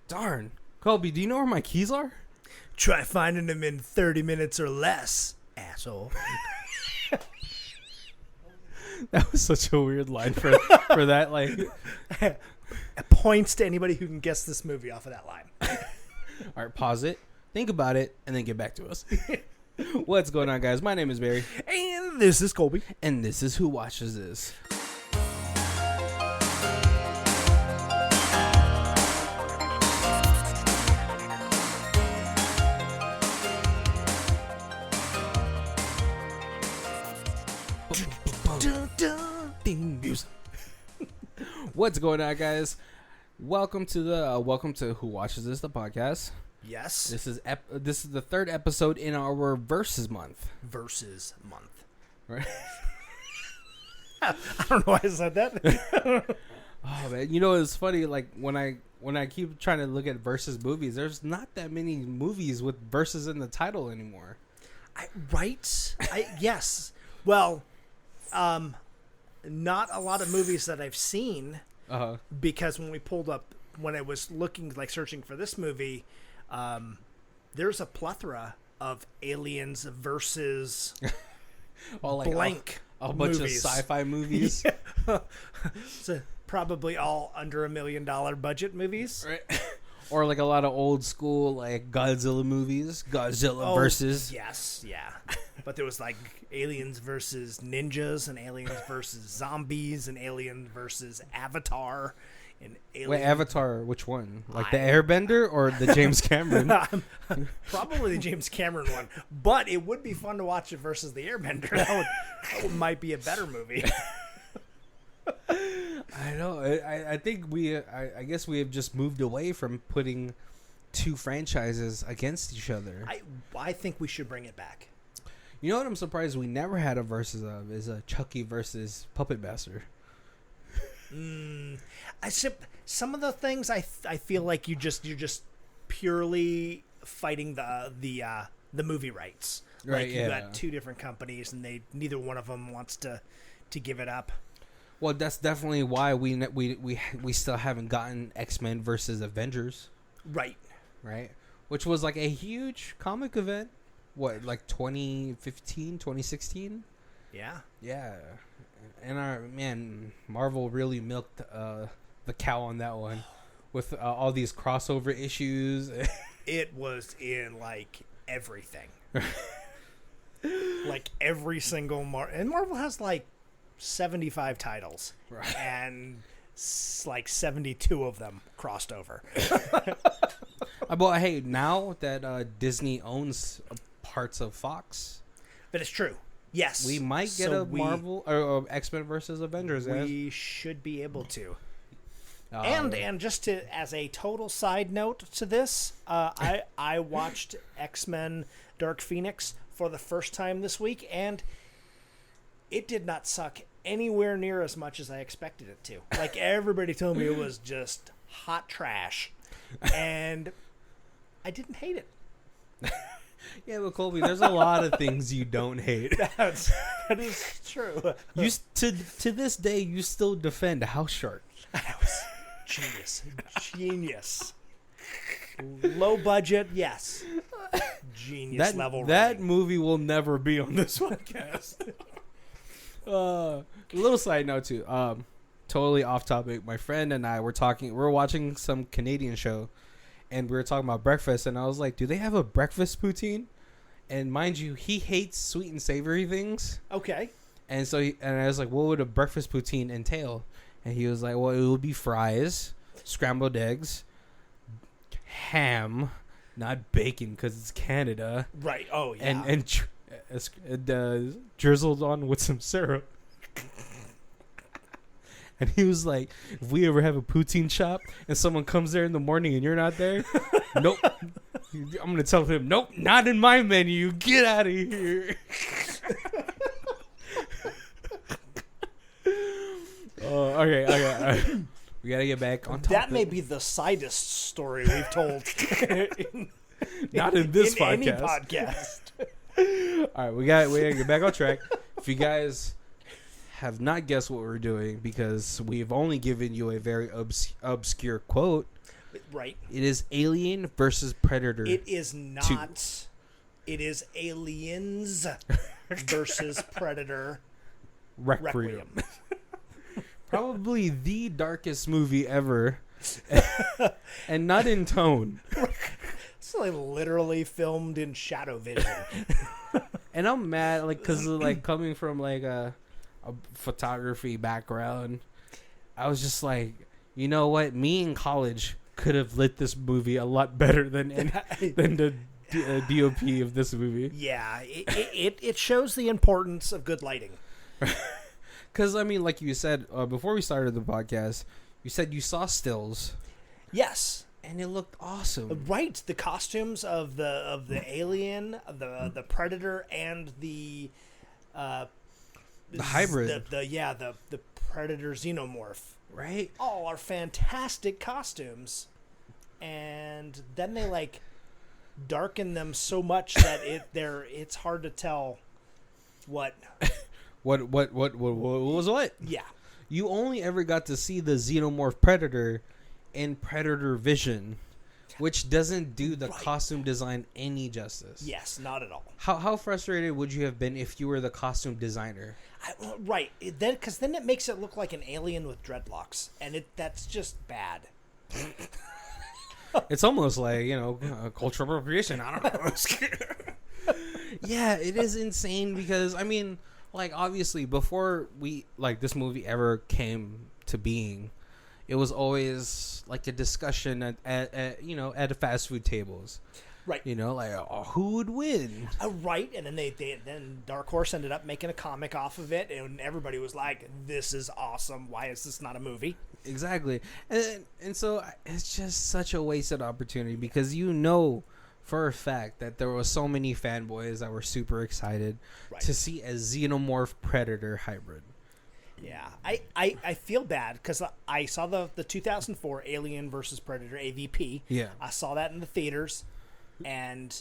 Darn. Colby, do you know where my keys are? Try finding them in 30 minutes or less, asshole. That was such a weird line for that. Like, Points to anybody who can guess this movie off of that line. all right, pause it, think about it, and then get back to us. What's going on, guys? My name is Barry. And this is Colby. And this is Who Watches This. What's going on, guys? Welcome to Who Watches This, the podcast. Yes. This is the third episode in our Versus Month. Right. I don't know why I said that. Oh man, you know it's funny. Like when I keep trying to look at versus movies, there's not that many movies with verses in the title anymore. Yes. Well, not a lot of movies that I've seen. Because when I was searching for this movie, there's a plethora of aliens versus blank a bunch movies. of sci-fi movies. Yeah. So probably all under $1 million budget movies. Right. Or like a lot of old school like Godzilla movies. Godzilla versus. Yes, yeah. But there was like aliens versus ninjas and aliens versus zombies and aliens versus Avatar. And Wait, Avatar, which one? Like the Airbender or the James Cameron? Probably the James Cameron one. But it would be fun to watch it versus the Airbender. That might be a better movie. I know. I think I guess we have just moved away from putting two franchises against each other. I think we should bring it back. You know what I'm surprised we never had a versus of is a Chucky versus Puppet Master. Some of the things I feel like you're just purely fighting the movie rights. Right, like you got two different companies and neither one of them wants to give it up. Well, that's definitely why we still haven't gotten X-Men versus Avengers. Right. Which was like a huge comic event. What, like 2015, 2016? Yeah. Yeah. And Marvel really milked the cow on that one with all these crossover issues. It was in like everything. Like every single and Marvel has like 75 titles. Right. And like 72 of them crossed over. But hey, now that Disney owns parts of Fox, but it's true. Yes, we might get a Marvel or X-Men versus Avengers. We should be able to. And just to as a total side note to this, I watched X-Men Dark Phoenix for the first time this week, and it did not suck anywhere near as much as I expected it to. Like everybody told me it was just hot trash, and I didn't hate it. Yeah, but Colby, there's a lot of things you don't hate. That is true. You to this day, you still defend House Shark. That was genius. Low budget, yes. Genius level. That movie will never be on this podcast. A little side note too. Totally off topic. My friend and I were watching some Canadian show. And we were talking about breakfast, and I was like, do they have a breakfast poutine? And mind you, he hates sweet and savory things. Okay. And so I was like, what would a breakfast poutine entail? And he was like, well, it would be fries, scrambled eggs, ham, not bacon because it's Canada. Right. Oh, yeah. And drizzled on with some syrup. And he was like, if we ever have a poutine shop and someone comes there in the morning and you're not there, nope. I'm going to tell him, nope, not in my menu. Get out of here. Okay. We got to get back on topic. That may be the sidest story we've told. Not in this podcast. Any podcast. All right, we got to get back on track. If you guys have not guessed what we're doing because we've only given you a very obscure quote, Right. It is Alien versus Predator. It is not. 2. It is Aliens versus Predator. Requiem. Probably the darkest movie ever. And not in tone. It's like literally filmed in shadow vision. And I'm mad, like, because like coming from like a photography background, I was just like, you know what? Me in college could have lit this movie a lot better than the DOP of this movie. Yeah, it shows the importance of good lighting. Because, I mean, like you said, before we started the podcast, you said you saw stills. Yes. And it looked awesome. Right. The costumes of the alien, the Predator, and the hybrid. The Predator Xenomorph. Right? All are fantastic costumes. And then they, like, darken them so much that it's hard to tell what... What was what? Yeah. You only ever got to see the Xenomorph Predator in Predator Vision, which doesn't do the costume design any justice. Yes, not at all. How frustrated would you have been if you were the costume designer? Right. Because then it makes it look like an alien with dreadlocks, and that's just bad. It's almost like, cultural appropriation. I don't know. Yeah, it is insane because, I mean... Like, obviously, before this movie ever came to being, it was always, like, a discussion at fast food tables. Right. Who would win? Right. And then then Dark Horse ended up making a comic off of it, and everybody was like, this is awesome. Why is this not a movie? Exactly. And so it's just such a wasted opportunity because for a fact that there were so many fanboys that were super excited to see a Xenomorph Predator hybrid. Yeah, I feel bad because I saw the 2004 Alien versus Predator AVP. Yeah, I saw that in the theaters, and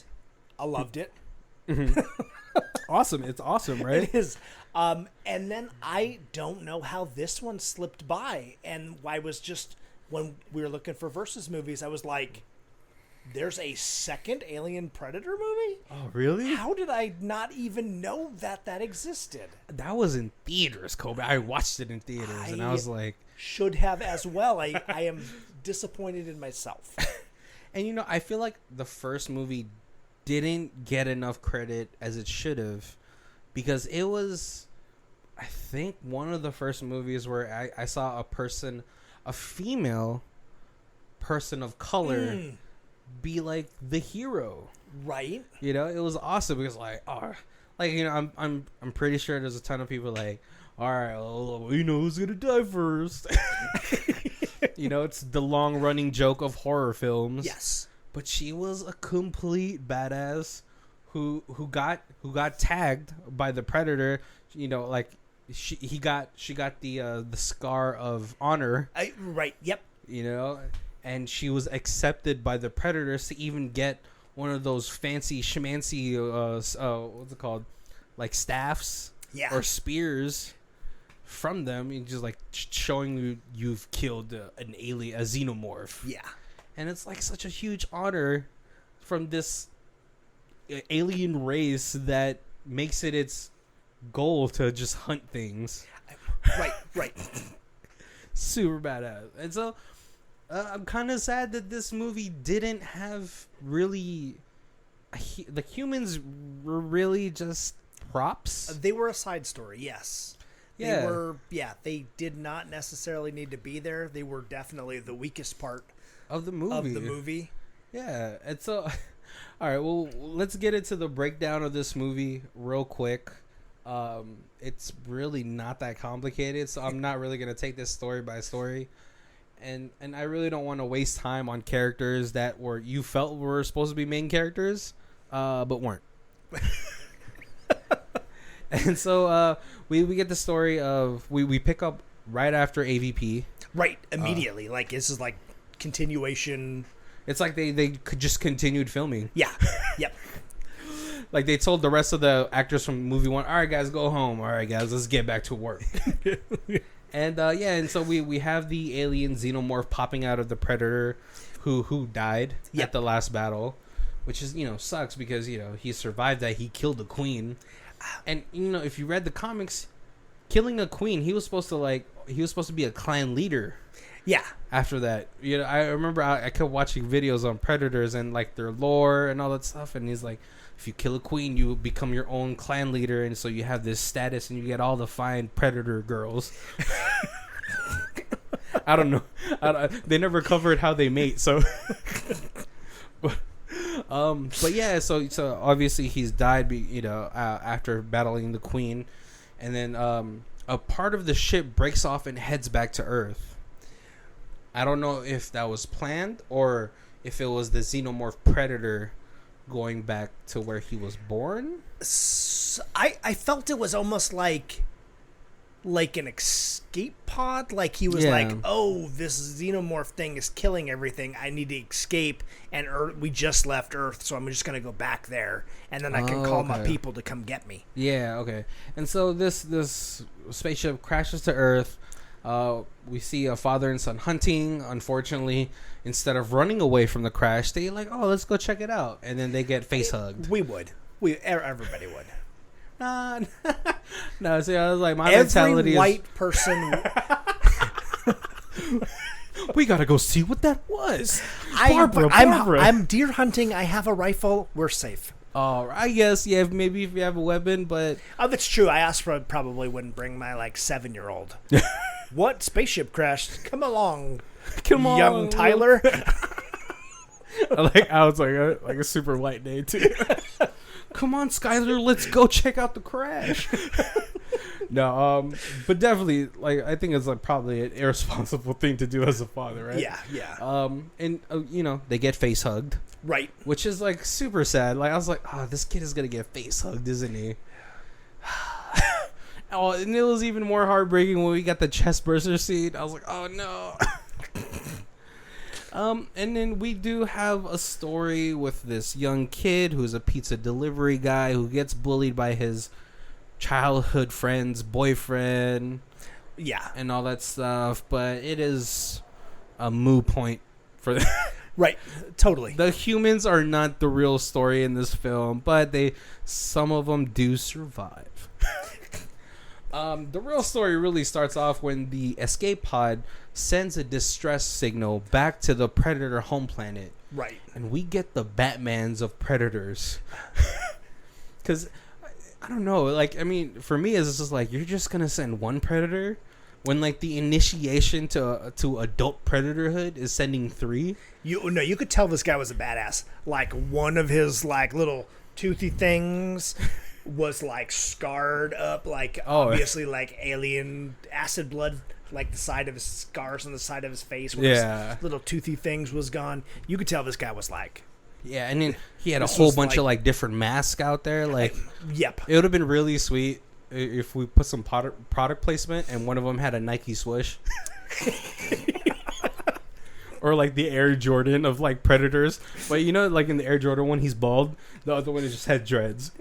I loved it. Mm-hmm. Awesome, it's awesome, right? It is. And then I don't know how this one slipped by, and I was just when we were looking for versus movies, I was like, there's a second Alien Predator movie? Oh, really? How did I not even know that existed? That was in theaters, Kobe. I watched it in theaters, and I was like... Should have as well. I am disappointed in myself. And, I feel like the first movie didn't get enough credit as it should have, because it was, I think, one of the first movies where I saw a female person of color... be like the hero, right? It was awesome because I'm pretty sure there's a ton of people like, all right, well, who's gonna die first? It's the long running joke of horror films. Yes, but she was a complete badass who got tagged by the Predator. She got the scar of honor. Right. Yep. And she was accepted by the Predators to even get one of those fancy schmancy, what's it called, like staffs or spears from them, and just like showing you've killed an alien, a xenomorph. Yeah, and it's like such a huge honor from this alien race that makes it its goal to just hunt things. Right. Super badass, and so. I'm kind of sad that this movie didn't have really... the humans were really just props. They were a side story, yes. Yeah. They did not necessarily need to be there. They were definitely the weakest part of the movie. Yeah, and so... All right, well, let's get into the breakdown of this movie real quick. It's really not that complicated, so I'm not really going to take this story by story. And I really don't want to waste time on characters that you felt were supposed to be main characters, but weren't. And so we get the story of we pick up right after AVP. Right, immediately. This is like continuation. It's like they could just continued filming. Yeah. Yep. Like they told the rest of the actors from movie one, all right, guys, go home. All right, guys, let's get back to work. And and so we have the alien xenomorph popping out of the predator who died at the last battle, which is, sucks because, he survived that. He killed the queen. And, if you read the comics, killing a queen, he was supposed to be a clan leader. Yeah. After that, I remember I kept watching videos on predators and like their lore and all that stuff. And he's like, if you kill a queen, you become your own clan leader, and so you have this status, and you get all the fine predator girls. I don't know. They never covered how they mate, so. But yeah, so obviously he's died, after battling the queen, and then a part of the ship breaks off and heads back to Earth. I don't know if that was planned or if it was the xenomorph predator going back to where he was born. I felt it was almost like an escape pod. Like he was like, oh, this xenomorph thing is killing everything. I need to escape. And we just left Earth, so I'm just going to go back there. And then I can call my people to come get me. Yeah, okay. And so this spaceship crashes to Earth. We see a father and son hunting. Unfortunately, instead of running away from the crash, they like, oh, let's go check it out. And then they get face hugged. Everybody would. No, see, I was like, my every mentality white person. We gotta go see what that was. Barbara. I'm deer hunting. I have a rifle. We're safe. Oh, I guess maybe if you have a weapon, but that's true. I probably wouldn't bring my 7-year-old. What spaceship crashed? Come along, young Tyler. I was like a super white name too. Come on, Skyler, let's go check out the crash. No, but definitely, I think it's probably an irresponsible thing to do as a father, right? Yeah. And they get face hugged, right? Which is super sad. I was like, oh, this kid is gonna get face hugged, isn't he? Oh, and it was even more heartbreaking when we got the chest burster scene. I was like, oh no. And then we do have a story with this young kid who's a pizza delivery guy who gets bullied by his childhood friend's boyfriend. Yeah. And all that stuff. But it is a moot point for that. Right. Totally. The humans are not the real story in this film, but some of them do survive. The real story really starts off when the escape pod sends a distress signal back to the predator home planet. Right. And we get the Batmans of predators. Because, I don't know, for me, it's just you're just going to send one predator when, the initiation to adult predatorhood is sending 3? You could tell this guy was a badass. One of his, little toothy things was scarred up, obviously alien acid blood, the side of his scars on the side of his face where his little toothy things was gone. You could tell this guy was yeah, and then he had a whole bunch of different masks out there. Yep, it would have been really sweet if we put some product placement and one of them had a Nike swoosh. Or the Air Jordan of Predators, but in the Air Jordan one he's bald, the other one just had dreads.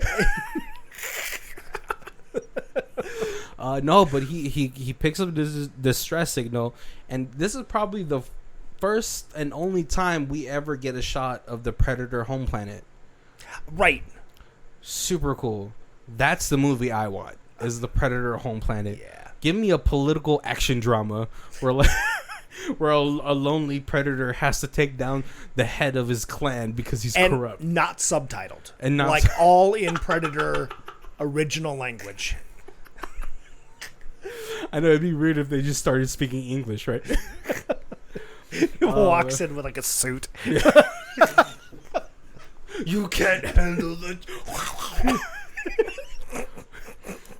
No, but he picks up this distress signal, and this is probably the first and only time we ever get a shot of the Predator home planet. Right. Super cool. That's the movie I want. Is the Predator home planet. Yeah. Give me a political action drama where where a lonely predator has to take down the head of his clan because he's corrupt. Not subtitled. And not all in Predator original language. I know, it'd be weird if they just started speaking English, right? He walks in with a suit. Yeah. You can't handle the...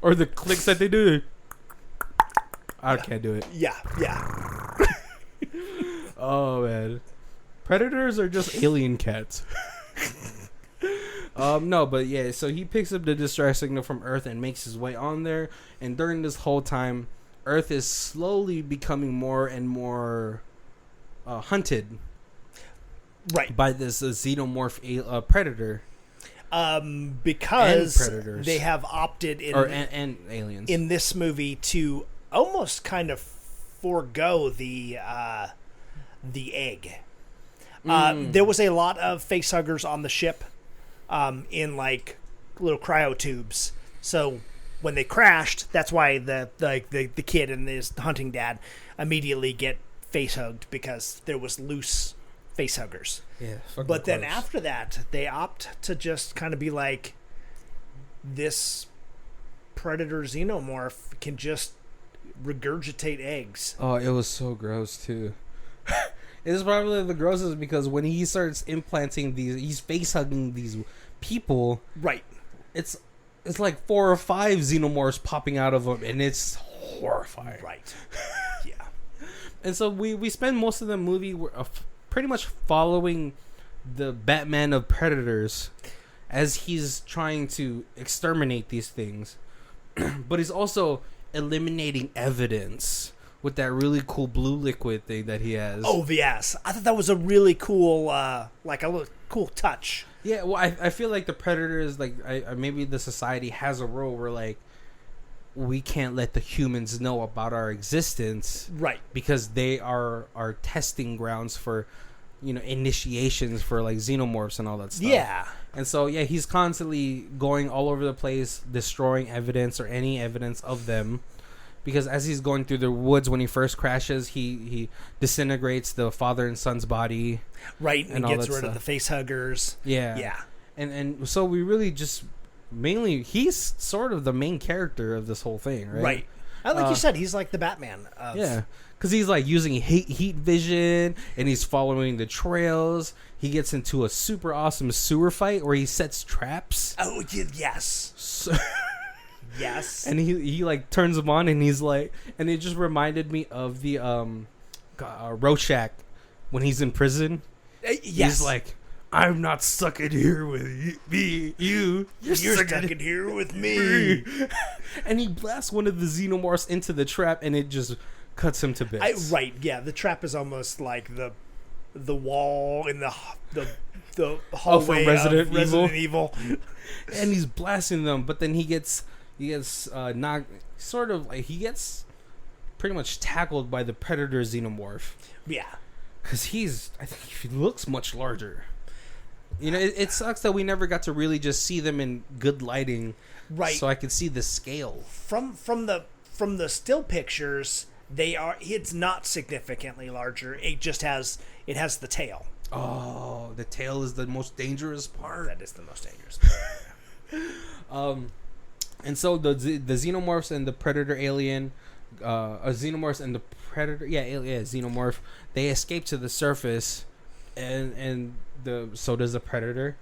Or the clicks that they do. I can't do it. Yeah. Oh, man. Predators are just alien cats. No, but yeah, so he picks up the distress signal from Earth and makes his way on there. And during this whole time, Earth is slowly becoming more and more hunted. Right. By this xenomorph predator. Because and predators. they have opted in and aliens in this movie to almost kind of forego the egg. There was a lot of facehuggers on the ship in like little cryotubes. So when they crashed, that's why the kid and his hunting dad immediately get facehugged because there was loose facehuggers. Yeah, but then after that, they opt to just kind of be like, this predator xenomorph can just regurgitate eggs. Oh, it was so gross too. It's probably the grossest because when he starts implanting he's face hugging these people. Right. It's like 4 or 5 xenomorphs popping out of him, and it's horrifying. Right. Yeah. And so we spend most of the movie pretty much following the Batman of Predators as he's trying to exterminate these things, but he's also eliminating evidence with that really cool blue liquid thing that he has. Oh, yes. I thought that was a really cool, like a little cool touch. Yeah, well, I feel like the Predators, like, maybe the society has a role where, like, we can't let the humans know about our existence. Right. Because they are our testing grounds for, initiations for, like, xenomorphs and all that stuff. Yeah. And so, yeah, he's constantly going all over the place, destroying evidence or any evidence of them. Because as he's going through the woods when he first crashes, he disintegrates the father and son's body. Right, and gets rid of the face huggers. Yeah. Yeah. And so we really just mainly, he's sort of the main character of this whole thing, right? Right. Like you said, he's like the Batman of... Yeah. Because he's like using heat vision and he's following the trails. He gets into a super awesome sewer fight where he sets traps. Oh, yes. So yes. And he like turns them on and he's like, and it just reminded me of the Rorschach when he's in prison. Yes. He's like, I'm not stuck in here with you. You're stuck in here with me. And he blasts one of the xenomorphs into the trap and it just cuts him to bits. Right, yeah. The trap is almost like the wall in the hallway from Resident of Resident Evil. And he's blasting them, but then he gets knocked, sort of like he gets pretty much tackled by the Predator xenomorph. Yeah. Because I think he looks much larger. It sucks that we never got to really just see them in good lighting, right? So I could see the scale from the still pictures. It's not significantly larger. It just has the tail. Oh, the tail is the most dangerous part. That is the most dangerous part. And so the xenomorphs and the predator alien, xenomorphs and the predator, xenomorph, they escape to the surface, and so does the predator.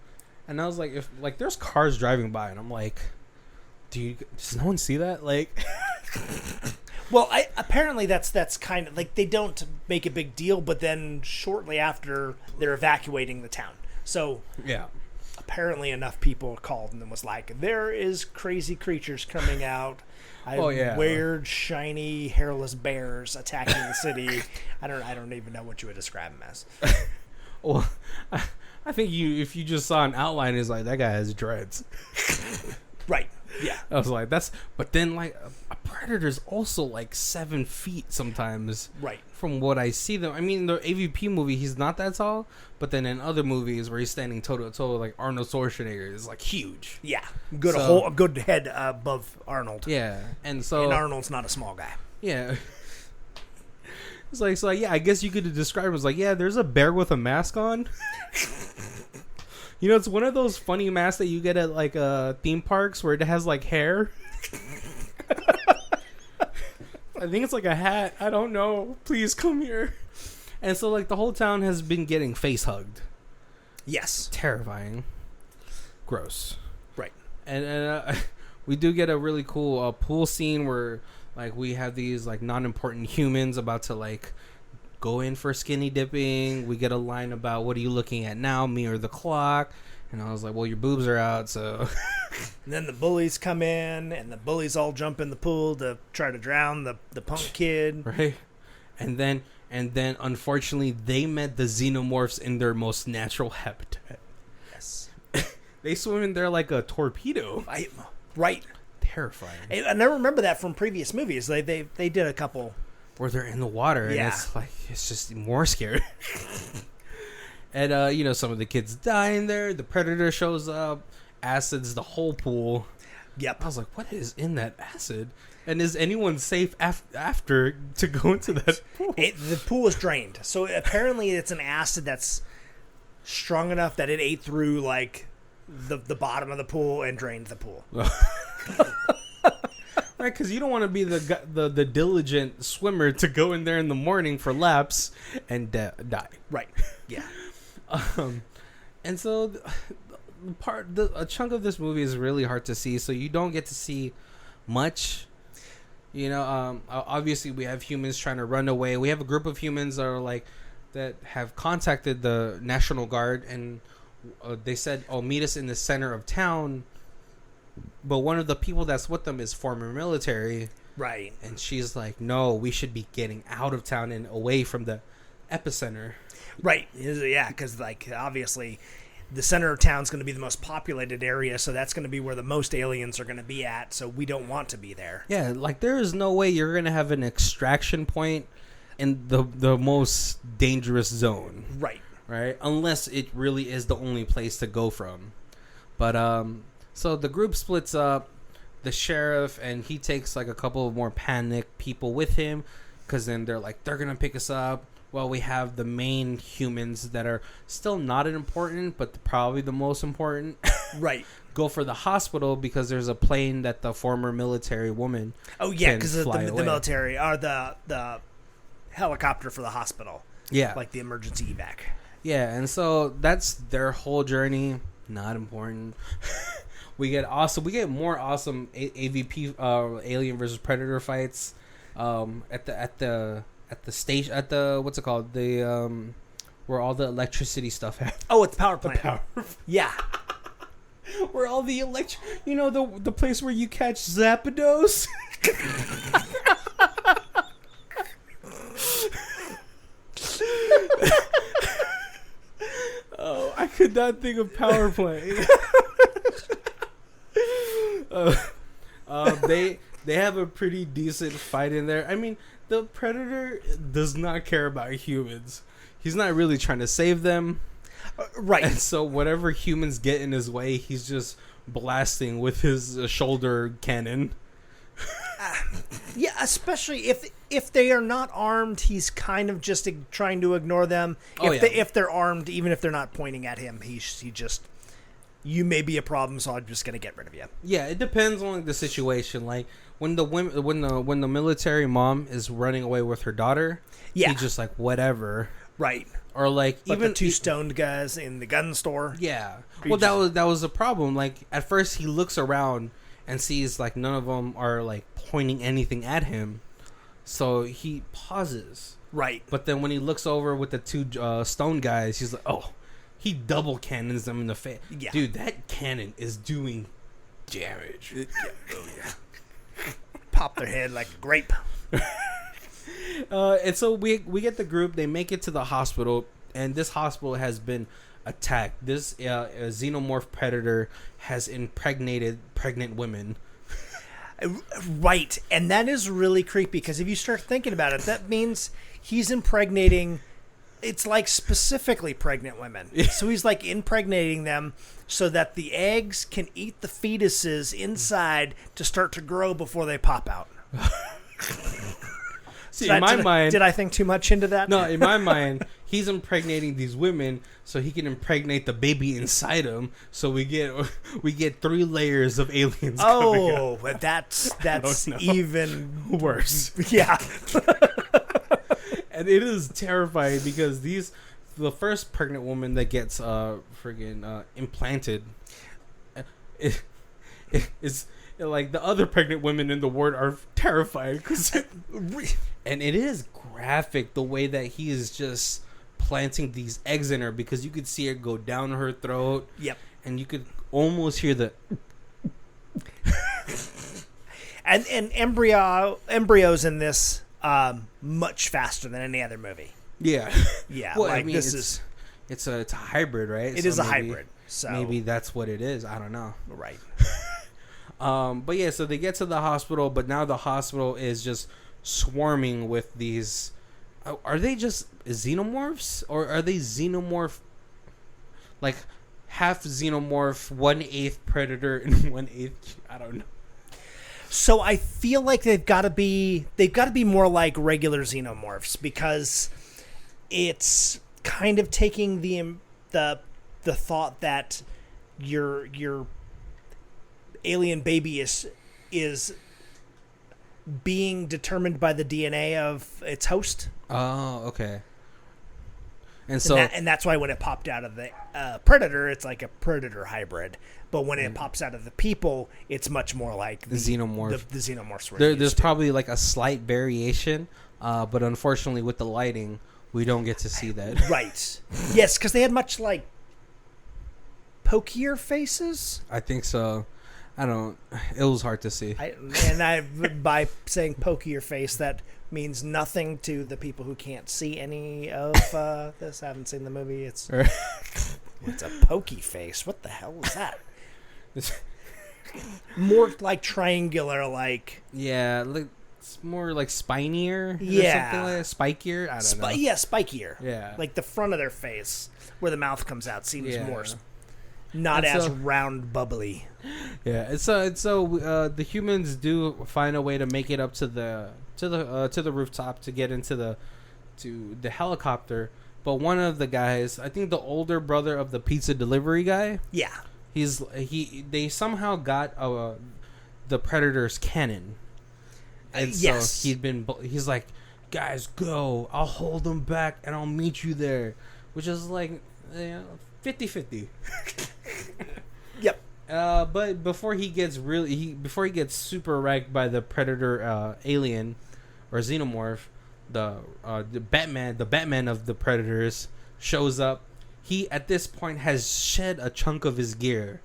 And I was like, if like there's cars driving by, and I'm like, does no one see that? Like, well, apparently that's kind of like they don't make a big deal, but then shortly after they're evacuating the town. So yeah. Apparently enough people called and was like, there is crazy creatures coming out. Weird, shiny, hairless bears attacking the city. I don't even know what you would describe them as. Well, I think if you just saw an outline, it's like, that guy has dreads. Right. Yeah. I was like, but then like a predator's also like 7 feet sometimes. Right. From what I see them. I mean, the AVP movie, he's not that tall, but then in other movies where he's standing toe to toe, like Arnold Schwarzenegger is like huge. Yeah. A good head above Arnold. Yeah. And Arnold's not a small guy. Yeah. It's like, so yeah, I guess you could describe it as like, yeah, there's a bear with a mask on. It's one of those funny masks that you get at like theme parks where it has like hair. I think it's like a hat. I don't know. Please come here. And so like the whole town has been getting face hugged. Yes. Terrifying. Gross. Right. And we do get a really cool pool scene where like we have these like non-important humans about to like go in for skinny dipping. We get a line about, what are you looking at now, me or the clock? And I was like, well, your boobs are out, so. And then the bullies come in, and the bullies all jump in the pool to try to drown the punk kid. Right. And then unfortunately, they met the xenomorphs in their most natural habitat. Yes. They swim in there like a torpedo. Right. terrifying. And I remember that from previous movies. They did a couple where they're in the water, and it's just more scary. And some of the kids die in there. The predator shows up, acids the whole pool. Yep. I was like, what is in that acid? And is anyone safe after to go into that pool? The pool is drained, so apparently it's an acid that's strong enough that it ate through like the bottom of the pool and drained the pool. Right, because you don't want to be the diligent swimmer to go in there in the morning for laps and die. Right. Yeah. And so a chunk of this movie is really hard to see, so you don't get to see much. Obviously we have humans trying to run away. We have a group of humans that have contacted the National Guard, and they said, meet us in the center of town. But one of the people that's with them is former military. Right. And she's like, no, we should be getting out of town and away from the epicenter. Right. Yeah, because obviously the center of town is going to be the most populated area, so that's going to be where the most aliens are going to be at, so we don't want to be there. Yeah, there is no way you're going to have an extraction point in the most dangerous zone. Right? Unless it really is the only place to go from. But, so the group splits up. The sheriff, and he takes a couple of more panicked people with him, because then they're going to pick us up. Well, we have the main humans that are still not important, but probably the most important. Right. Go for the hospital because there's a plane that the former military woman. Oh yeah, because the military or the helicopter for the hospital. Yeah, like the emergency evac. Yeah, and so that's their whole journey. Not important. We get more awesome AVP Alien versus Predator fights at the station, at the what's it called, the where all the electricity stuff happens. Oh, it's power plant. Yeah. Where all the the place where you catch Zapdos. Oh, I could not think of power play. They have a pretty decent fight in there. I mean, the Predator does not care about humans. He's not really trying to save them. Right. And so whatever humans get in his way, he's just blasting with his shoulder cannon. Yeah, especially if they are not armed, he's kind of just trying to ignore them. If they're armed, even if they're not pointing at him, he just, you may be a problem, so I'm just gonna get rid of you. Yeah, it depends on the situation. Like when the military mom is running away with her daughter, he's just like whatever. Right. Or even the two stoned guys in the gun store. Yeah. Well, that was the problem. Like at first he looks around and sees none of them are pointing anything at him, so he pauses. Right. But then when he looks over with the two stone guys, he's like, oh, he double cannons them in the face. Yeah. Dude, that cannon is doing damage. Pop their head like a grape. And so we get the group. They make it to the hospital, and this hospital has been attacked. This xenomorph predator has impregnated pregnant women. Right, and that is really creepy because if you start thinking about it, that means he's impregnating. It's specifically pregnant women. So he's impregnating them so that the eggs can eat the fetuses inside to start to grow before they pop out. See, in my mind, did I think too much into that? No, in my mind, he's impregnating these women so he can impregnate the baby inside him. So we get 3 layers of aliens. Oh, that's even worse. Yeah. And it is terrifying because the first pregnant woman that gets implanted is the other pregnant women in the ward are terrified and it is graphic the way that he is just planting these eggs in her, because you could see it go down her throat. Yep. And you could almost hear the and embryos in this much faster than any other movie. Yeah. Yeah. Well, I mean, it's a hybrid, right? It is a hybrid. So maybe that's what it is. I don't know. Right. But yeah, so they get to the hospital, but now the hospital is just swarming with these. Are they just xenomorphs, or are they xenomorph, like half xenomorph, 1/8 predator, and 1/8? I don't know. So I feel like they've got to be more like regular xenomorphs, because it's kind of taking the thought that your alien baby is being determined by the DNA of its host. Oh, okay. And so and that's why when it popped out of the predator, it's like a predator hybrid. But when it pops out of the people, it's much more like the xenomorph. The xenomorphs. There's probably like a slight variation, but unfortunately with the lighting, we don't get to see that. Right. Yes, because they had much like pokier faces. I think so. I don't. It was hard to see. By saying pokier face, that means nothing to the people who can't see any of this. I haven't seen the movie. It's a pokey face. What the hell is that? More like triangular, like it's more like spinier. Yeah, something like spikier. I don't know. Yeah, spikier. Yeah, like the front of their face where the mouth comes out seems more. And Not as round, bubbly. Yeah, it's so the humans do find a way to make it up to the rooftop to get into the helicopter. But one of the guys, I think the older brother of the pizza delivery guy, they somehow got the Predator's cannon, and so he's like, guys, go! I'll hold them back and I'll meet you there, which is like 50-50. Yep. But before he gets super wrecked by the Predator alien or xenomorph, the Batman of the Predators shows up. He at this point has shed a chunk of his gear.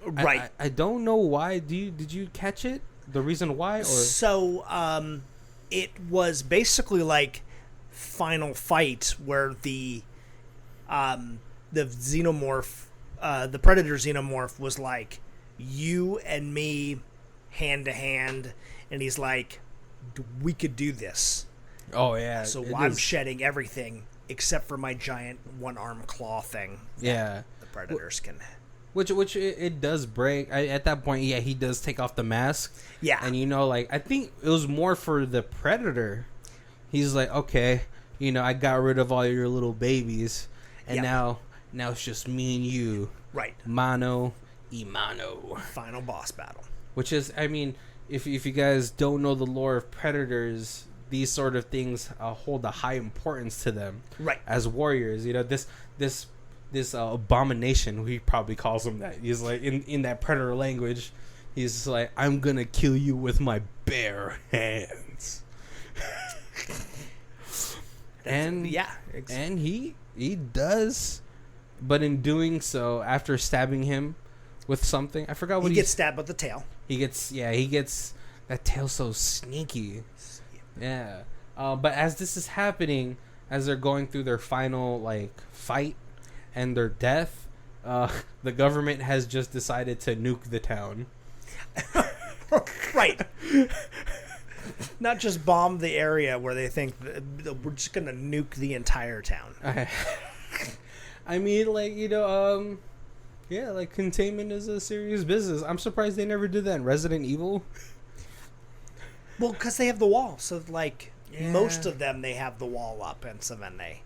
Right. I don't know why. Did you catch it? The reason why? Or so it was basically like final fight where the xenomorph, the Predator xenomorph was like, you and me hand to hand, and he's like, we could do this. Oh yeah. So I'm shedding everything except for my giant one-arm claw thing. Yeah. The Predators can. Which it does break. At that point, yeah, he does take off the mask. Yeah. And like, I think it was more for the Predator. He's like, okay, I got rid of all your little babies, and now it's just me and you. Right. Mano y mano. Final boss battle. Which is, I mean, if you guys don't know the lore of Predators, these sort of things hold a high importance to them. Right. As warriors, this abomination, he probably calls him that. He's like, in that Predator language, he's like, I'm gonna kill you with my bare hands. And he does, but in doing so, after stabbing him with something, I forgot what he gets stabbed with the tail. He gets that tail so sneaky. Yeah. But as this is happening, as they're going through their final fight and their death, the government has just decided to nuke the town. Right. Not just bomb the area where they think we're just gonna nuke the entire town. I mean, containment is a serious business. I'm surprised they never did that in Resident Evil. Well, because they have the wall, so most of them they have the wall up, and so then they.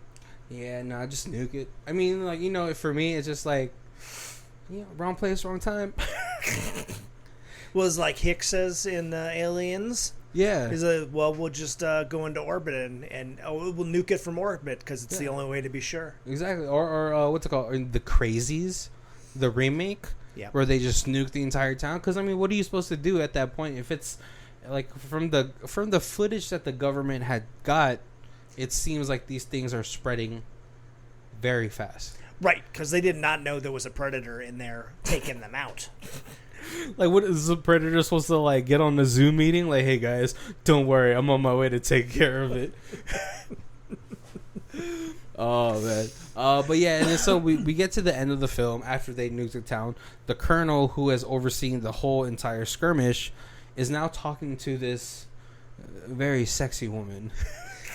Yeah, no, just nuke it. I mean, for me, it's just wrong place, wrong time. Was like Hicks says in Aliens. Yeah. He's like, well, we'll just go into orbit and we'll nuke it from orbit because it's the only way to be sure. Exactly. Or what's it called? In The Crazies, the remake, where they just nuke the entire town. Because, I mean, what are you supposed to do at that point? If it's, from the footage that the government had got, it seems like these things are spreading very fast. Right, because they did not know there was a predator in there taking them out. What is the Predator supposed to get on the Zoom meeting? Hey guys, don't worry, I'm on my way to take care of it. Oh man. But yeah, and then so we get to the end of the film after they nuke the town. The colonel who has overseen the whole entire skirmish is now talking to this very sexy woman.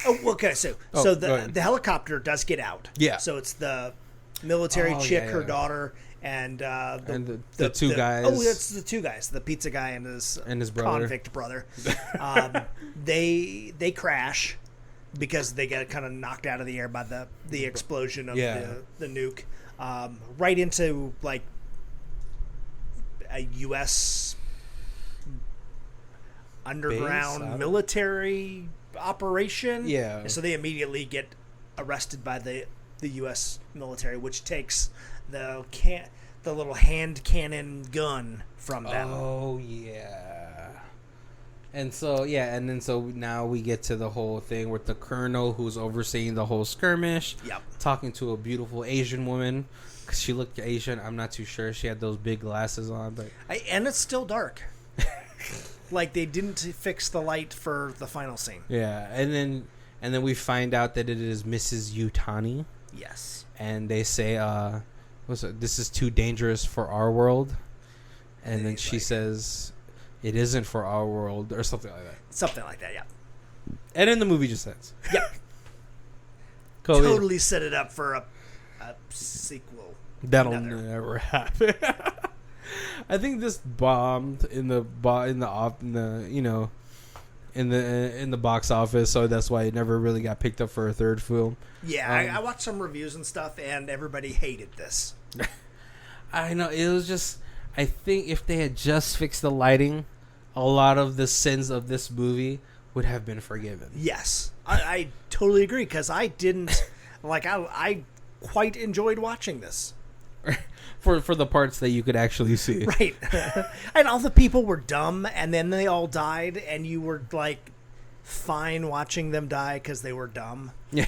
Oh, okay. So the helicopter does get out. Yeah. So it's the military chick, her daughter, and the two guys. Oh, that's the two guys, the pizza guy and his brother. Convict brother. They crash because they get kind of knocked out of the air by the explosion of the nuke, right into like a U.S. underground military operation. Yeah. And so they immediately get arrested by the U.S. military, which takes the little hand cannon gun from them. Oh yeah. And so so now we get to the whole thing with the colonel who's overseeing the whole skirmish. Yep. Talking to a beautiful Asian woman. 'Cause she looked Asian. I'm not too sure. She had those big glasses on, but and it's still dark. Like they didn't fix the light for the final scene. Yeah, and then we find out that it is Mrs. Yutani. Yes. And they say, this is too dangerous for our world. And then she says, it isn't for our world, or something like that. Something like that, yeah. And then the movie just ends. Yep. Totally set it up for a sequel. That'll never happen. I think this bombed in the box office, so that's why it never really got picked up for a third film. Yeah, I watched some reviews and stuff, and everybody hated this. I know, it was just, I think if they had just fixed the lighting, a lot of the sins of this movie would have been forgiven. Yes, I totally agree, because I didn't, I quite enjoyed watching this. For the parts that you could actually see. Right. And all the people were dumb, and then they all died, and you were, fine watching them die because they were dumb. Yeah.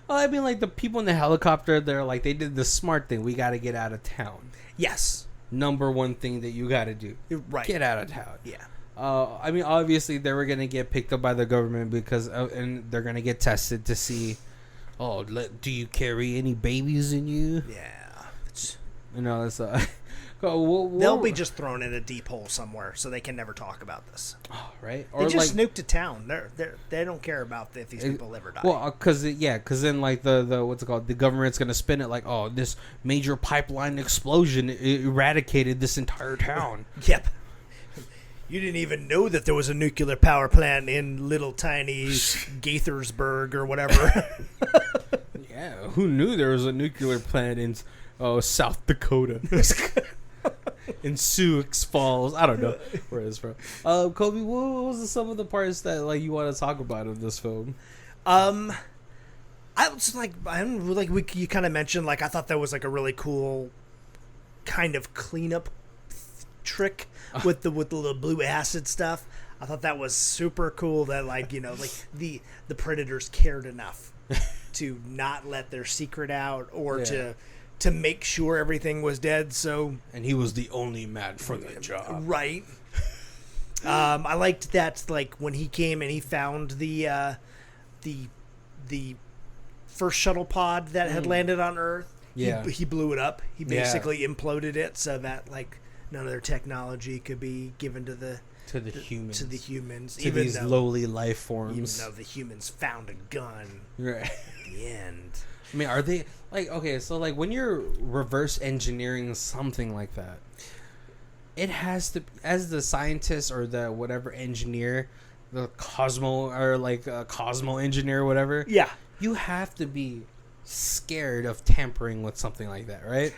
Well, I mean, the people in the helicopter, they're they did the smart thing. We got to get out of town. Yes. Number one thing that you got to do. Right. Get out of town. Yeah. I mean, obviously, they were going to get picked up by the government and they're going to get tested to see, do you carry any babies in you? Yeah. It's they'll be just thrown in a deep hole somewhere, so they can never talk about this. Oh, right? They just nuked a town. They don't care about if these people live or die. Well, because then the what's it called? The government's gonna spin it this major pipeline explosion eradicated this entire town. Yep. You didn't even know that there was a nuclear power plant in little tiny Gaithersburg or whatever. Yeah, who knew there was a nuclear plant in South Dakota? In Sioux Falls. I don't know where it's from. Kobe, what was some of the parts that you want to talk about in this film? I was you kind of mentioned, I thought that was a really cool kind of cleanup trick with the little blue acid stuff. I thought that was super cool that the predators cared enough to not let their secret out or to make sure everything was dead. And he was the only man for the job. Right. I liked that when he came and he found the first shuttle pod that had landed on Earth. Yeah. He blew it up. He basically imploded it so that none of their technology could be given to the humans. To these lowly life forms. Even though the humans found a gun. Right. At the end. I mean, are they when you're reverse engineering something like that, it has to, as the scientist or the whatever engineer, the cosmo engineer or whatever. Yeah. You have to be scared of tampering with something like that, right?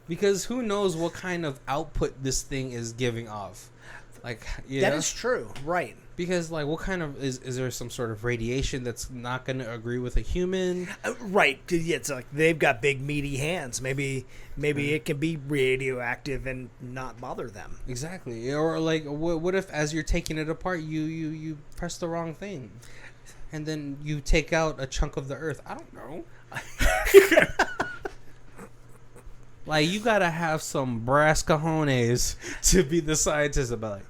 Because who knows what kind of output this thing is giving off. That is true, right? Because what kind of is there some sort of radiation that's not going to agree with a human? Right. Yeah, it's they've got big meaty hands. Maybe it can be radioactive and not bother them. Exactly. Or what if as you're taking it apart, you press the wrong thing, and then you take out a chunk of the earth? I don't know. You gotta have some brass cojones to be the scientist about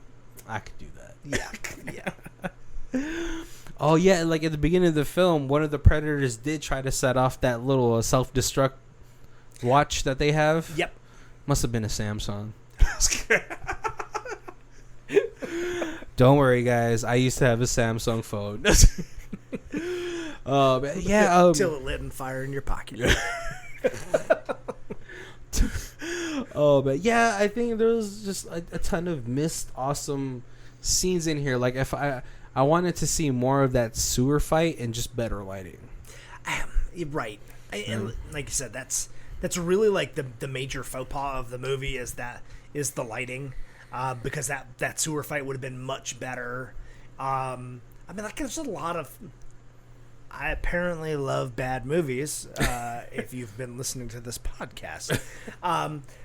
I could do that. Yeah. Oh yeah, like at the beginning of the film, one of the predators did try to set off that little self-destruct watch that they have. Yep. Must have been a Samsung. Don't worry, guys. I used to have a Samsung phone. Yeah. Till it lit and fire in your pocket. But yeah, I think there was just a ton of missed awesome scenes in here. Like if I wanted to see more of that sewer fight and just better lighting. Right. And like you said, that's really like the major faux pas of the movie is the lighting, because that sewer fight would have been much better. I mean, like there's a lot of. I apparently love bad movies. If you've been listening to this podcast,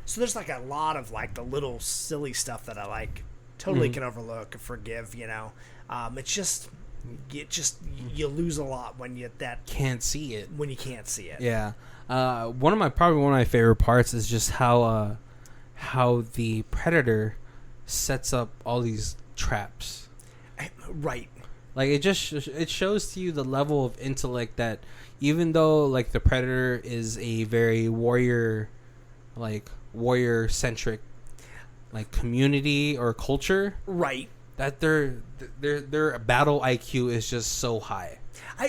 so there's like a lot of like the little silly stuff that I like totally can overlook and forgive. You know, it's just you lose a lot when you can't see it. When you can't see it. Yeah. One of my favorite parts is just how the predator sets up all these traps. Right. Like it shows to you the level of intellect that even though like the predator is a very warrior centric like community or culture, right? That their battle IQ is just so high.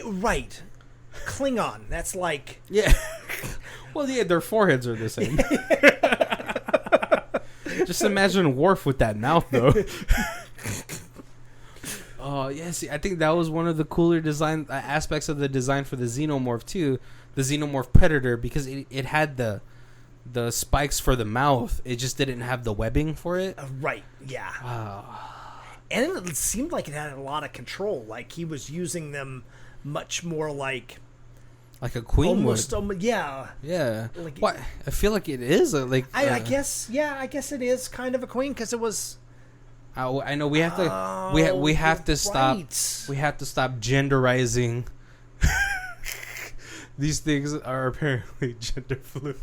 Right. Klingon. That's like yeah. Well, yeah, their foreheads are the same. Just imagine Worf with that mouth, though. Oh, yeah, see, I think that was one of the cooler design aspects of the design for the Xenomorph, too. The Xenomorph Predator, because it had the spikes for the mouth. It just didn't have the webbing for it. Right, yeah. And it seemed like it had a lot of control. Like, he was using them much more like a queen would. Yeah. Yeah. Like, what? I feel like it is. I guess it is kind of a queen, because it was... I know we have to we have to stop genderizing. These things are apparently gender fluid.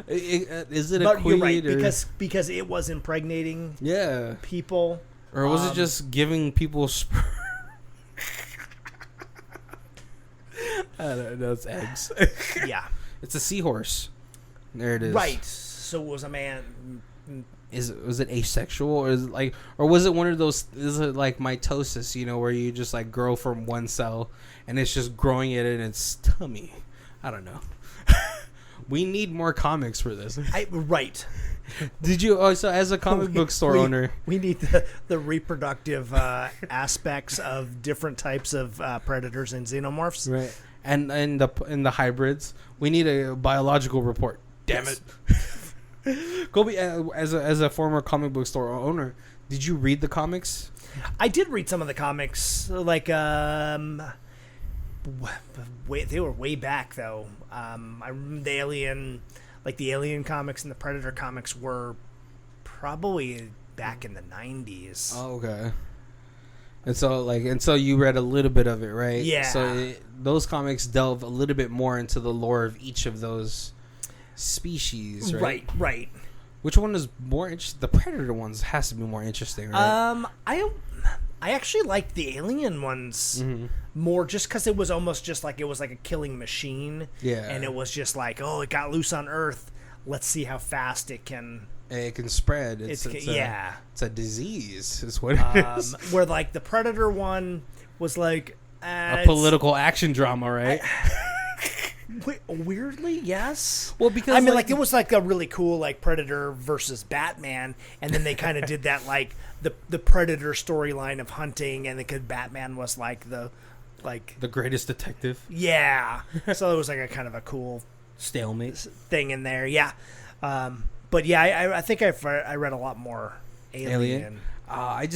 Is it a queen? You're right, because it was impregnating people, or was it just giving people sperm? I don't know. It's eggs. Yeah, it's a seahorse. There it is. Right. So it was a man. Was it asexual, or is it like, or was it one of those? Is it like mitosis? You know, where you just like grow from one cell and it's just growing it in its tummy. I don't know. We need more comics for this. Right. Did you? Oh, so as a comic book store owner, we need the reproductive aspects of different types of predators and xenomorphs. Right. And in the hybrids, we need a biological report. Damn it. Colby, as a former comic book store owner, did you read the comics? I did read some of the comics, like they were way back though. I remember the Alien comics and the Predator comics were probably back in the 90s. Oh, okay. And so you read a little bit of it, right? Yeah. So those comics delve a little bit more into the lore of each of those species, right? Right. Which one is more interesting? The Predator ones has to be more interesting, right? I actually liked the Alien ones more, just because it was almost just like it was like a killing machine. Yeah. And it was just like, oh, it got loose on Earth. Let's see how fast it can. It can spread. It's a disease, is what it is. Where like the Predator one was like a political action drama, right? Weirdly, yes. Well, because I mean, like it was like a really cool like Predator versus Batman, and then they kind of did that like the Predator storyline of hunting, and because Batman was like the greatest detective. Yeah. So it was like a kind of a cool stalemate thing in there. Yeah. But yeah, I think I read a lot more Alien. I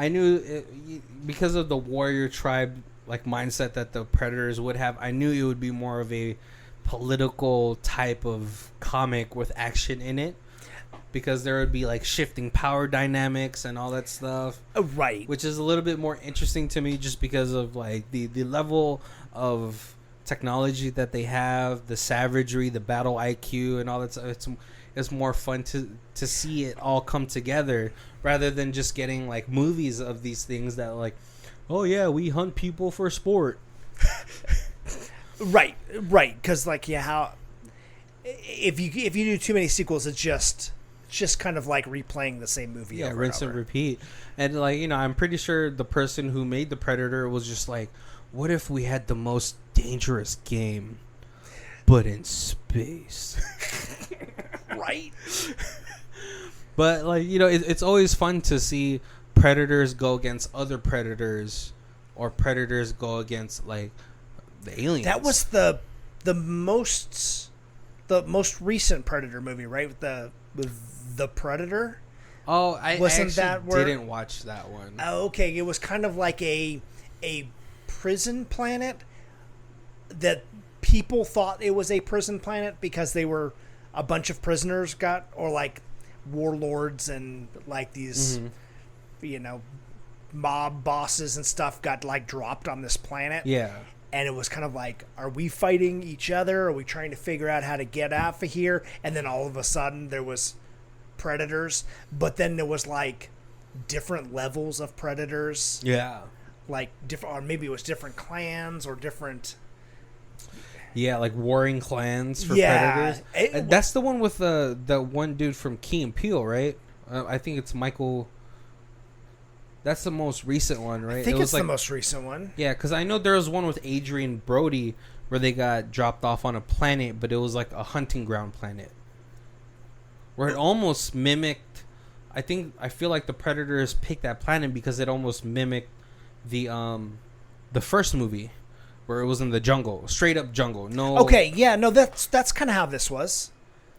knew because of the warrior tribe like mindset that the Predators would have, I knew it would be more of a political type of comic with action in it, because there would be like shifting power dynamics and all that stuff. Right. Which is a little bit more interesting to me just because of like the level of technology that they have, the savagery, the battle IQ and all that stuff. It's more fun to see it all come together rather than just getting like movies of these things that like oh yeah, we hunt people for sport. Right. Because like, yeah, how if you do too many sequels, it's just kind of like replaying the same movie. Yeah, over rinse and repeat. And like, you know, I'm pretty sure the person who made the Predator was just like, what if we had the most dangerous game, but in space? Right. But like, you know, it's always fun to see predators go against other predators, or predators go against like the aliens. That was the most recent Predator movie, right? With the Predator. Oh, I Wasn't actually didn't watch that one. Oh, okay. It was kind of like a prison planet that people thought it was a prison planet because they were a bunch of prisoners or like warlords and like these, you know, mob bosses and stuff got like dropped on this planet. Yeah. And it was kind of like, are we fighting each other? Are we trying to figure out how to get out of here? And then all of a sudden there was predators, but then there was like different levels of predators. Yeah. Like different, or maybe it was different clans or different. Yeah, like warring clans for predators. That's the one with the one dude from Key and Peele, right? I think it's Michael. That's the most recent one, right? I think it's like, the most recent one. Yeah, because I know there was one with Adrian Brody where they got dropped off on a planet, but it was like a hunting ground planet, where it almost mimicked. I feel like the Predators picked that planet because it almost mimicked the first movie, where it was in the jungle, straight up jungle. No. Okay, yeah, no, that's kind of how this was.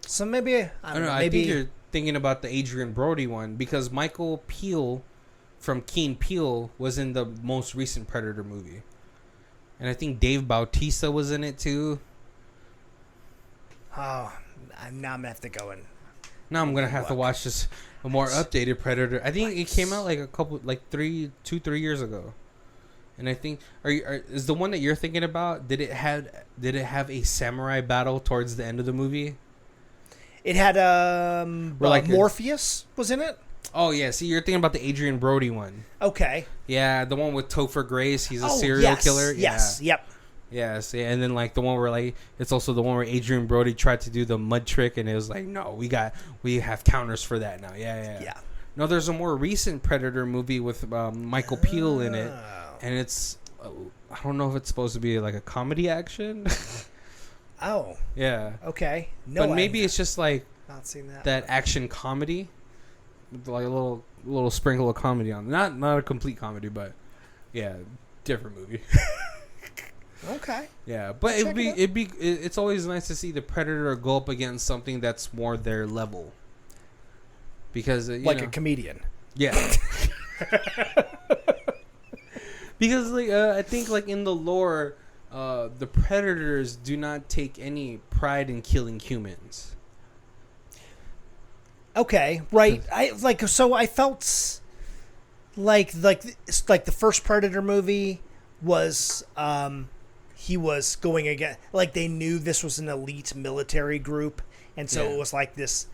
So maybe I don't know. I think you're thinking about the Adrian Brody one because Michael Peele from Key and Peele was in the most recent Predator movie, and I think Dave Bautista was in it too. Oh, now I'm gonna have to go in. Now I'm gonna have to watch this a more updated Predator. I think it came out like a couple, like 3 years ago, and I think is the one that you're thinking about? Did it have a samurai battle towards the end of the movie? It had Morpheus was in it. Oh yeah, see, you're thinking about the Adrian Brody one. Okay. Yeah, the one with Topher Grace. He's a serial killer. Yes. Yeah. Yep. Yes, yeah, and then like the one where like it's also the one where Adrian Brody tried to do the mud trick, and it was like, no, we have counters for that now. Yeah. No, there's a more recent Predator movie with Michael Peele in it, and it's I don't know if it's supposed to be like a comedy action. Oh. Yeah. Okay. No, but maybe it's just like not seen that action comedy, with like a little sprinkle of comedy on it. Not a complete comedy, but yeah, different movie. Okay. Yeah, but it's always nice to see the Predator go up against something that's more their level. Because like a comedian. Yeah. Because like I think like in the lore, the Predators do not take any pride in killing humans. Okay, right. I felt like the first Predator movie was he was going against, like, they knew this was an elite military group, and so it was like this,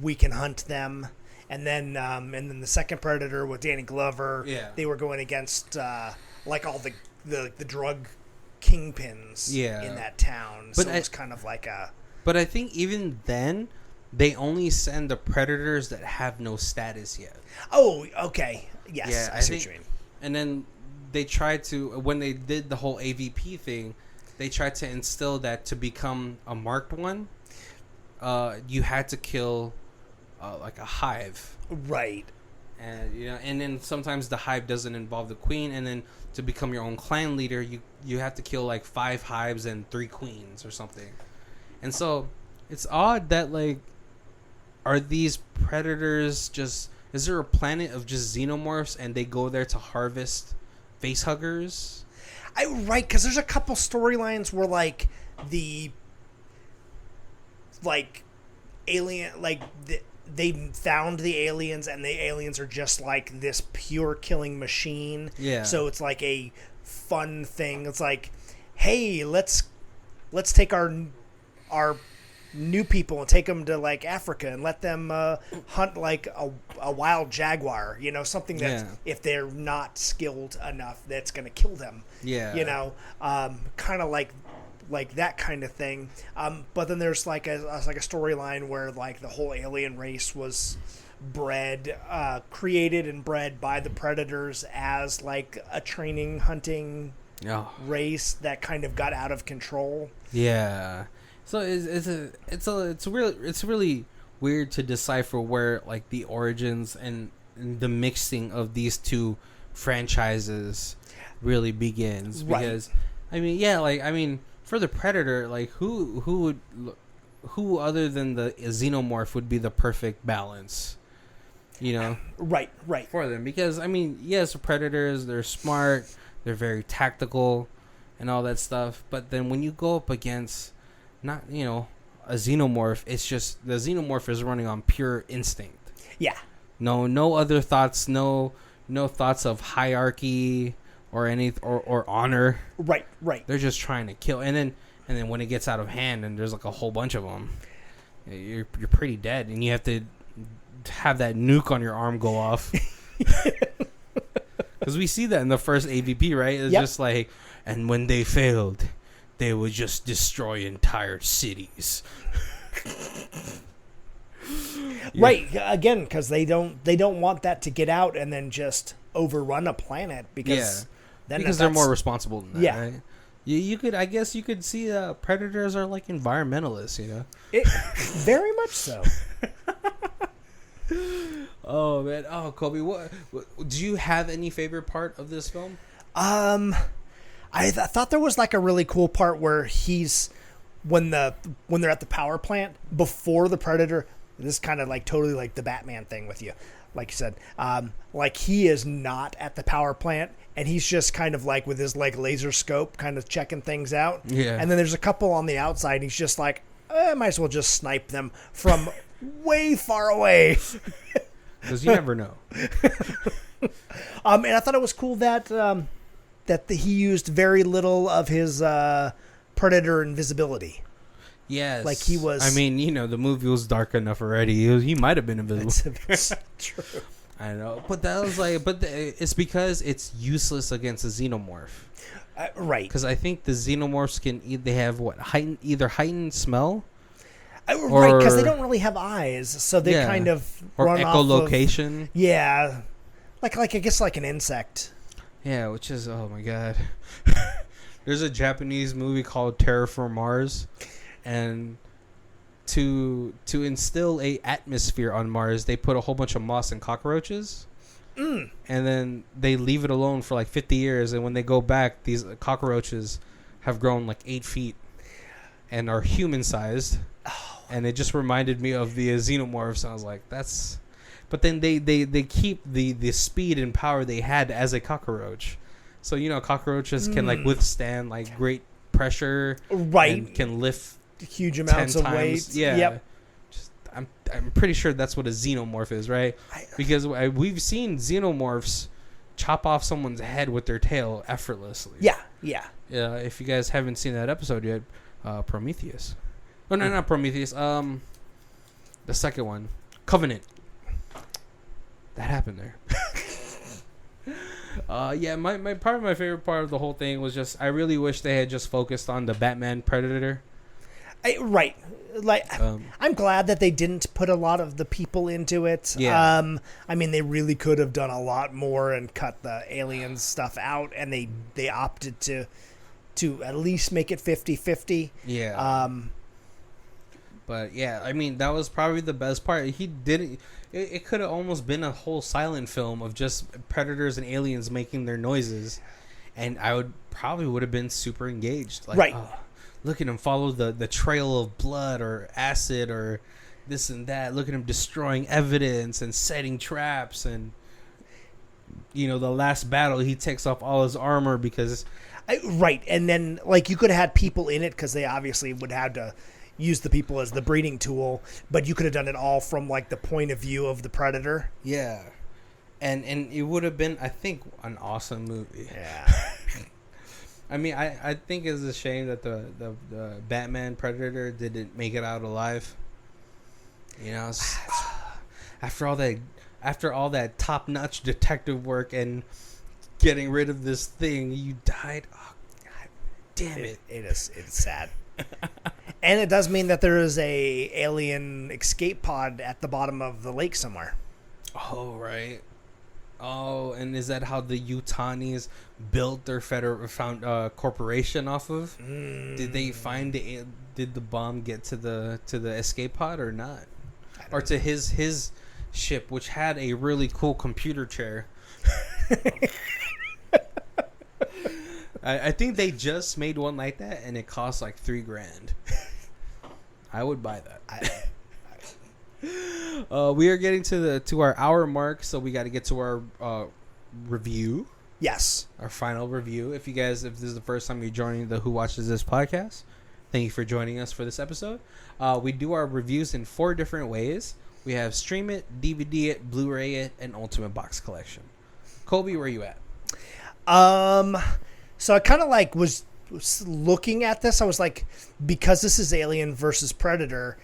we can hunt them. And then the second Predator with Danny Glover, they were going against like all the drug kingpins in that town. But so it was kind of like a. But I think even then, they only send the Predators that have no status yet. Oh, okay. Yes, yeah, I see what you mean. And then they tried to, when they did the whole AVP thing, they tried to instill that to become a marked one, you had to kill like a hive. Right. And and then sometimes the hive doesn't involve the queen, and then to become your own clan leader, you have to kill like 5 hives and 3 queens or something. And so it's odd that, like, are these predators just, is there a planet of just xenomorphs and they go there to harvest face huggers? Right, because there's a couple storylines where like the alien, like they found the aliens, and the aliens are just like this pure killing machine. Yeah. So it's like a fun thing. It's like, hey, let's take our new people and take them to like Africa and let them hunt like a wild jaguar, something that if they're not skilled enough, that's going to kill them. Yeah. Kind of like that kind of thing. But then there's like a storyline where like the whole alien race was created and bred by the predators as like a training hunting race that kind of got out of control. Yeah. So it's really weird to decipher where like the origins and the mixing of these two franchises really begins, because for the Predator, like who other than the Xenomorph would be the perfect balance, right for them? Because yes, Predators, they're smart, they're very tactical and all that stuff, but then when you go up against not a Xenomorph, it's just the Xenomorph is running on pure instinct. Yeah. No other thoughts, no thoughts of hierarchy or or honor. Right. They're just trying to kill, and then when it gets out of hand and there's like a whole bunch of them, you're pretty dead, and you have to have that nuke on your arm go off. Because we see that in the first AVP, right? It's just like, and when they failed, they would just destroy entire cities. Right. Again, because they don't want that to get out and then just overrun a planet, because they're more responsible than that. Yeah. Right? You could see Predators are like environmentalists. Very much so. Oh man. Oh, Kobe, what do you have any favorite part of this film? I thought there was like a really cool part where when they're at the power plant before the Predator. This is kind of like totally like the Batman thing with you, like you said. Like he is not at the power plant, and he's just kind of like with his like laser scope, kind of checking things out. Yeah. And then there's a couple on the outside. And he's just like, I might as well just snipe them from way far away. Because you never know. And I thought it was cool that he used very little of his Predator invisibility. Yes. Like he was... the movie was dark enough already. He might have been invisible. That's true. I know. But that was like... it's because it's useless against a Xenomorph. Right. Because I think the Xenomorphs they have what? Heightened smell? Right, because they don't really have eyes. So they kind of run echolocation. Yeah. Like I guess like an insect. Yeah, which is... Oh my god. There's a Japanese movie called Terror from Mars. And to instill a atmosphere on Mars, they put a whole bunch of moss and cockroaches. And then they leave it alone for like 50 years. And when they go back, these cockroaches have grown like 8 feet and are human-sized. Oh. And it just reminded me of the Xenomorphs. I was like, that's... But then they keep the speed and power they had as a cockroach. So, cockroaches can like withstand like great pressure. Right. And can lift huge amounts of weight. Yeah. Yep. I'm pretty sure that's what a Xenomorph is, right? Because we've seen Xenomorphs chop off someone's head with their tail effortlessly. Yeah. If you guys haven't seen that episode yet, Prometheus. Oh no, not Prometheus. The second one, Covenant. That happened there. My favorite part of the whole thing was just I really wish they had just focused on the Batman Predator. Right. Like I'm glad that they didn't put a lot of the people into it. Yeah. They really could have done a lot more and cut the aliens stuff out, and they opted to at least make it 50-50. Yeah. But yeah, that was probably the best part. He didn't. It could have almost been a whole silent film of just predators and aliens making their noises, and I would have been super engaged. Like, right. Oh, look at him follow the trail of blood or acid or this and that. Look at him destroying evidence and setting traps, and the last battle he takes off all his armor because. Right, and then like you could have had people in it because they obviously would have to use the people as the breeding tool, but you could have done it all from like the point of view of the predator. Yeah, and it would have been, I think, an awesome movie. Yeah. I mean, I think it's a shame that the Batman Predator didn't make it out alive. You know, after all that top notch detective work and getting rid of this thing, you died. Oh, God damn it! It's sad. And it does mean that there is a alien escape pod at the bottom of the lake somewhere. Oh, right. Oh, and is that how the Utanis built their corporation off of? Did they find did the bomb get to the escape pod or not? Or to his ship, which had a really cool computer chair. I think they just made one like that, and it cost like $3,000. I would buy that. We are getting to our hour mark, so we got to get to our review. Yes, our final review. If this is the first time you're joining the Who Watches This podcast, thank you for joining us for this episode. We do our reviews in 4 different ways. We have stream it, DVD it, Blu-ray it, and Ultimate Box Collection. Colby, where are you at? So I kind of like was looking at this. I was like, because this is Alien versus Predator,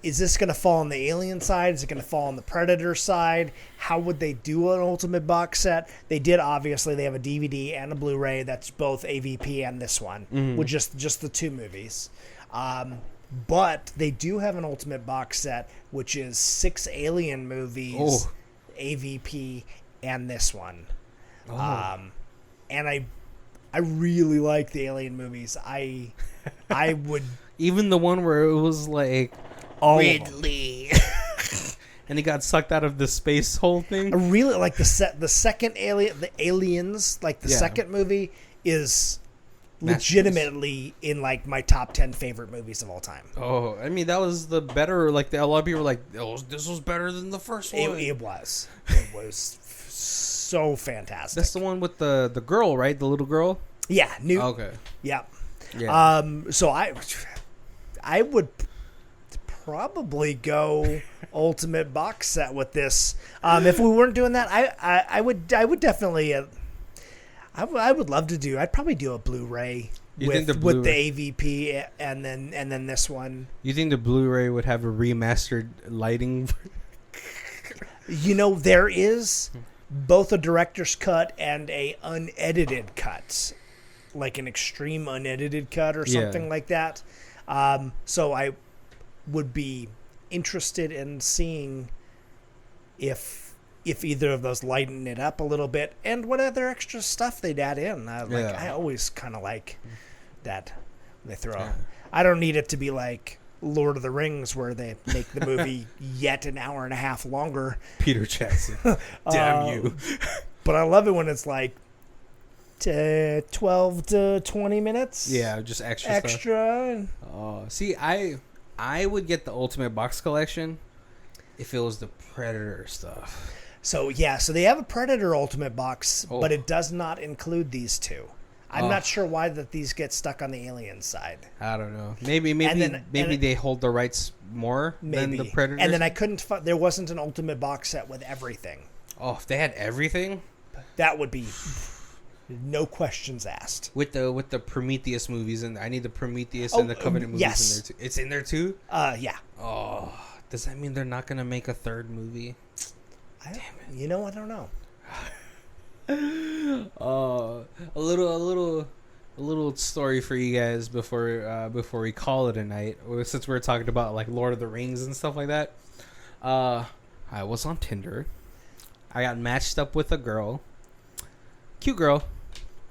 is this going to fall on the Alien side? Is it going to fall on the Predator side? How would they do an Ultimate Box set? They did, obviously. They have a DVD and a Blu-ray that's both AVP and this one, with just the 2 movies. But they do have an Ultimate Box set, which is 6 Alien movies, AVP, and this one. And I really like the Alien movies. I would... Even the one where it was like... Ridley. And he got sucked out of the space hole thing. I really like the second Alien, the Aliens, like the second movie is legitimately in like my top 10 favorite movies of all time. Oh, I mean that was the better. Like a lot of people were like, "Oh, this was better than the first one." It was so fantastic. That's the one with the girl, right? The little girl. Yeah. New. Okay. Yeah. Yeah. So I would probably go Ultimate Box set with this. If we weren't doing that, I would definitely. I would love to do. I'd probably do a Blu-ray with the AVP and then this one. You think the Blu-ray would have a remastered lighting? You know, there is both a director's cut and a unedited cut, like an extreme unedited cut or something like that. So I would be interested in seeing if either of those lighten it up a little bit and what other extra stuff they'd add in. I always kind of like that they throw. Yeah. I don't need it to be like Lord of the Rings where they make the movie yet an hour and a half longer. Peter Jackson. Damn you. But I love it when it's like 12 to 20 minutes. Yeah, just extra. See, I would get the Ultimate Box Collection if it was the Predator stuff. So they have a Predator Ultimate Box, but it does not include these 2. I'm not sure why that these get stuck on the Alien side. I don't know. Maybe they hold the rights more than the Predator. And then I couldn't find, there wasn't an Ultimate Box set with everything. Oh, if they had everything, that would be no questions asked. With the Prometheus movies, and I need the Prometheus and the Covenant movies in there too. It's in there too? Yeah. Oh, does that mean they're not going to make a 3rd movie? Damn it. You know, I don't know. A little story for you guys before we call it a night. Since we're talking about like Lord of the Rings and stuff like that, I was on Tinder. I got matched up with a girl, cute girl,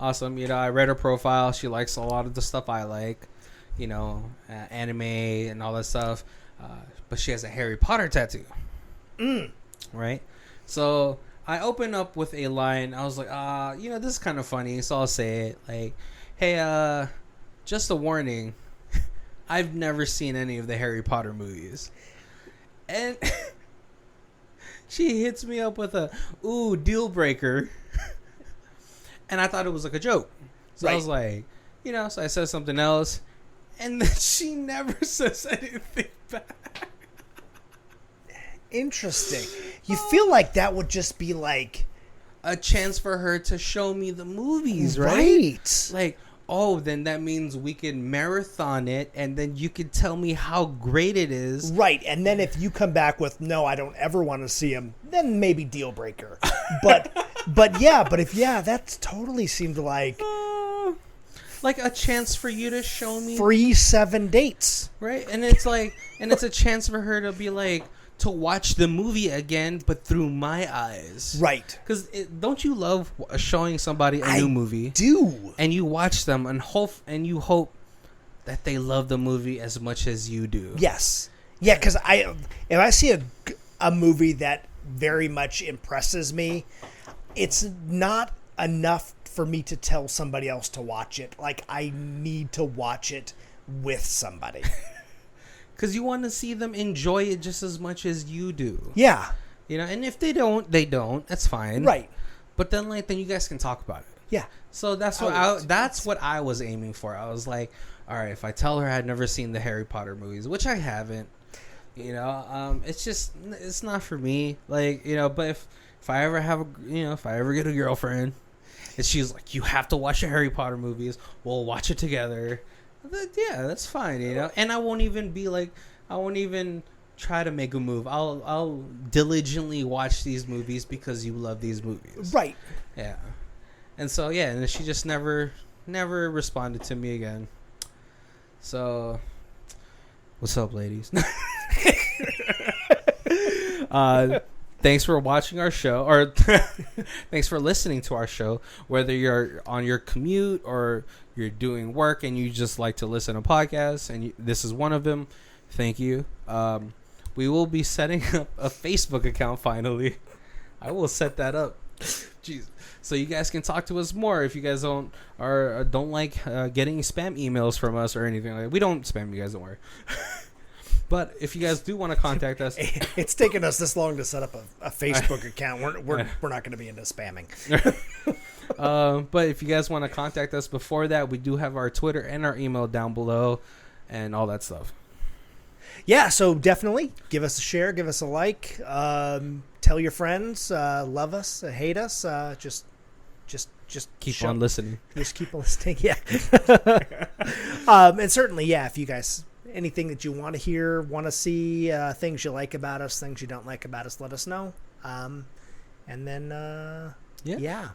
awesome. You know, I read her profile. She likes a lot of the stuff I like, you know, anime and all that stuff. But she has a Harry Potter tattoo. Right? So I open up with a line. I was like, you know, this is kind of funny, so I'll say it. Like, hey, just a warning. I've never seen any of the Harry Potter movies. And she hits me up with a, deal breaker. And I thought it was like a joke. So I was like, you know, so I said something else. And then she never says anything back. Interesting. You feel like that would just be like a chance for her to show me the movies, right? Right. Like, oh, then that means we can marathon it, and then you can tell me how great it is. Right, and then if you come back with, no, I don't ever want to see him, then maybe deal breaker. But that totally seemed like a chance for you to show me free 7 dates. Right, and it's a chance for her to be like, to watch the movie again, but through my eyes. Right. Because don't you love showing somebody a new movie? Do. And you watch them and you hope that they love the movie as much as you do. Yes. Yeah, because if I see a movie that very much impresses me, it's not enough for me to tell somebody else to watch it. Like, I need to watch it with somebody. Because you want to see them enjoy it just as much as you do. Yeah. You know, and if they don't, they don't. That's fine. Right. But then, then you guys can talk about it. Yeah. So that's what I was aiming for. I was like, all right, if I tell her I'd never seen the Harry Potter movies, which I haven't, it's not for me. Like, but if I ever if I ever get a girlfriend, and she's like, you have to watch the Harry Potter movies, we'll watch it together. Yeah, that's fine, and I won't even try to make a move. I'll diligently watch these movies because you love these movies. Right. Yeah. And so, yeah, and she just never responded to me again. So, what's up, ladies? Thanks for watching our show, or thanks for listening to our show, whether you're on your commute or you're doing work and you just like to listen to podcasts, and this is one of them. Thank you. We will be setting up a Facebook account finally. I will set that up. Jeez. So you guys can talk to us more if you guys don't like getting spam emails from us or anything like that. We don't spam you guys, don't worry. But if you guys do want to contact us, it's taken us this long to set up a Facebook account. We're not going to be into spamming. But if you guys want to contact us before that, we do have our Twitter and our email down below, and all that stuff. Yeah, so definitely give us a share, give us a like, tell your friends, love us, hate us, just keep on listening. Just keep on listening. Yeah. And certainly, yeah, if you guys anything that you want to hear, want to see, things you like about us, things you don't like about us, let us know. And then, yeah.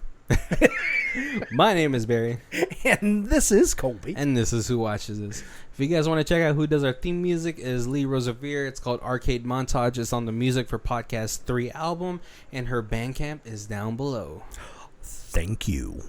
My name is Barry. And this is Colby. And this is Who Watches This. If you guys want to check out who does our theme music, is Lee Rosevere. It's called Arcade Montage. It's on the Music for Podcast 3 album, and her Bandcamp is down below. Thank you.